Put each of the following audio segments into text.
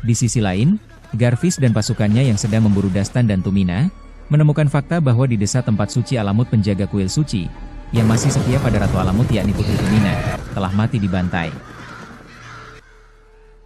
Di sisi lain, Garvis dan pasukannya yang sedang memburu Dastan dan Tumina, menemukan fakta bahwa di desa tempat suci Alamut penjaga kuil suci, yang masih setia pada Ratu Alamut yakni Putri Tumina, telah mati dibantai.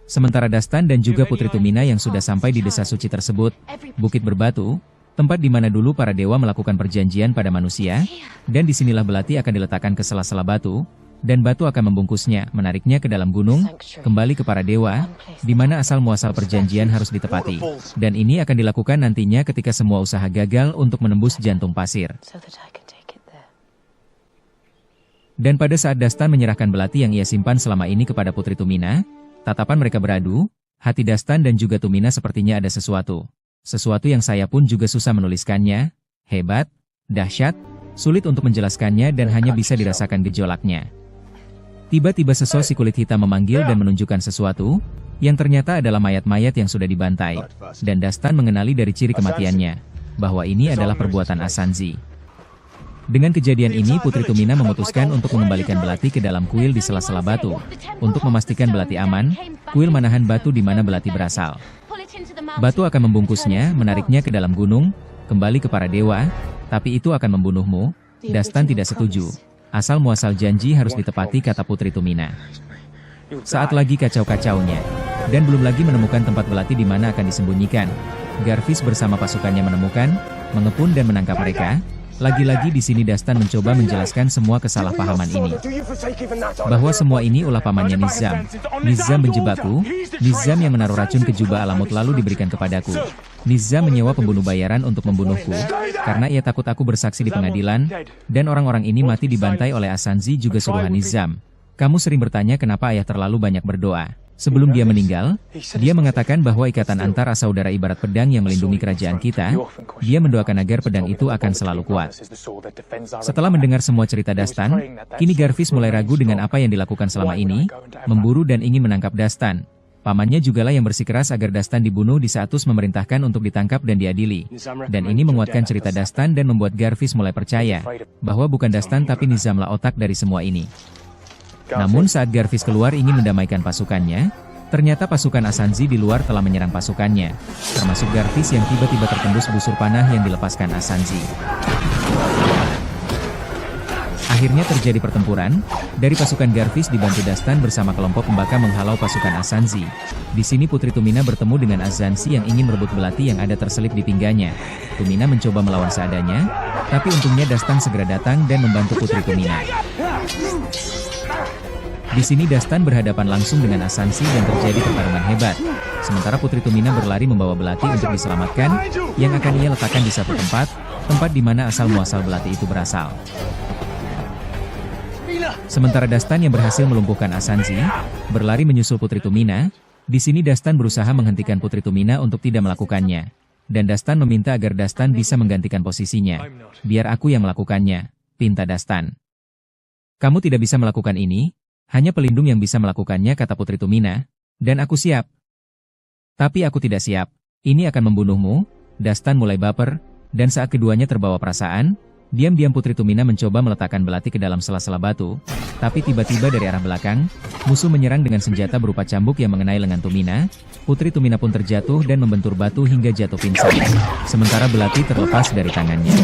Sementara Dastan dan juga Putri Tumina yang sudah sampai di desa suci tersebut, Bukit Berbatu, tempat di mana dulu para dewa melakukan perjanjian pada manusia, dan disinilah belati akan diletakkan ke sela-sela batu, dan batu akan membungkusnya, menariknya ke dalam gunung, kembali ke para dewa, di mana asal-muasal perjanjian harus ditepati. Dan ini akan dilakukan nantinya ketika semua usaha gagal untuk menembus jantung pasir. Dan pada saat Dastan menyerahkan belati yang ia simpan selama ini kepada Putri Tumina, tatapan mereka beradu, hati Dastan dan juga Tumina sepertinya ada sesuatu. Sesuatu yang saya pun juga susah menuliskannya, hebat, dahsyat, sulit untuk menjelaskannya dan hanya bisa dirasakan gejolaknya. Tiba-tiba sesosok kulit hitam memanggil dan menunjukkan sesuatu, yang ternyata adalah mayat-mayat yang sudah dibantai. Dan Dastan mengenali dari ciri kematiannya, bahwa ini adalah perbuatan Asanzi. Dengan kejadian ini Putri Tumina memutuskan untuk mengembalikan belati ke dalam kuil di sela-sela batu. Untuk memastikan belati aman, kuil menahan batu di mana belati berasal. Batu akan membungkusnya, menariknya ke dalam gunung, kembali ke para dewa, tapi itu akan membunuhmu. Dastan tidak setuju. Asal-muasal janji harus ditepati, kata Putri Tumina. Saat lagi kacau-kacaunya, dan belum lagi menemukan tempat belati di mana akan disembunyikan, Garvis bersama pasukannya menemukan, mengepung dan menangkap mereka. Lagi-lagi di sini Dastan mencoba menjelaskan semua kesalahpahaman ini. Bahwa semua ini ulah pamannya Nizam. Nizam menjebakku, Nizam yang menaruh racun ke jubah Alamut lalu diberikan kepadaku. Nizam menyewa pembunuh bayaran untuk membunuhku, karena ia takut aku bersaksi di pengadilan, dan orang-orang ini mati dibantai oleh Asanzi juga suruhan Nizam. Kamu sering bertanya kenapa ayah terlalu banyak berdoa. Sebelum dia meninggal, dia mengatakan bahwa ikatan antara saudara ibarat pedang yang melindungi kerajaan kita. Dia mendoakan agar pedang itu akan selalu kuat. Setelah mendengar semua cerita Dastan, kini Garvis mulai ragu dengan apa yang dilakukan selama ini, memburu dan ingin menangkap Dastan. Pamannya jugalah yang bersikeras agar Dastan dibunuh di saat Tus memerintahkan untuk ditangkap dan diadili. Dan ini menguatkan cerita Dastan dan membuat Garvis mulai percaya bahwa bukan Dastan tapi Nizamlah otak dari semua ini. Namun saat Garvis keluar ingin mendamaikan pasukannya, ternyata pasukan Asanzi di luar telah menyerang pasukannya, termasuk Garvis yang tiba-tiba tertembus busur panah yang dilepaskan Asanzi. Akhirnya terjadi pertempuran, dari pasukan Garvis dibantu Dastan bersama kelompok pembaka menghalau pasukan Asanzi. Di sini Putri Tumina bertemu dengan Azansi yang ingin merebut belati yang ada terselip di pinggangnya. Tumina mencoba melawan seadanya, tapi untungnya Dastan segera datang dan membantu Putri Tumina. Di sini Dastan berhadapan langsung dengan Asansi dan terjadi pertarungan hebat. Sementara Putri Tumina berlari membawa belati untuk diselamatkan, yang akan ia letakkan di satu tempat di mana asal-muasal belati itu berasal. Sementara Dastan yang berhasil melumpuhkan Asansi, berlari menyusul Putri Tumina. Di sini Dastan berusaha menghentikan Putri Tumina untuk tidak melakukannya. Dan Dastan meminta agar Dastan bisa menggantikan posisinya. Biar aku yang melakukannya, pinta Dastan. Kamu tidak bisa melakukan ini, hanya pelindung yang bisa melakukannya, kata Putri Tumina, dan aku siap. Tapi aku tidak siap, ini akan membunuhmu. Dastan mulai baper, dan saat keduanya terbawa perasaan, diam-diam Putri Tumina mencoba meletakkan belati ke dalam sela-sela batu, tapi tiba-tiba dari arah belakang, musuh menyerang dengan senjata berupa cambuk yang mengenai lengan Tumina. Putri Tumina pun terjatuh dan membentur batu hingga jatuh pingsan, sementara belati terlepas dari tangannya.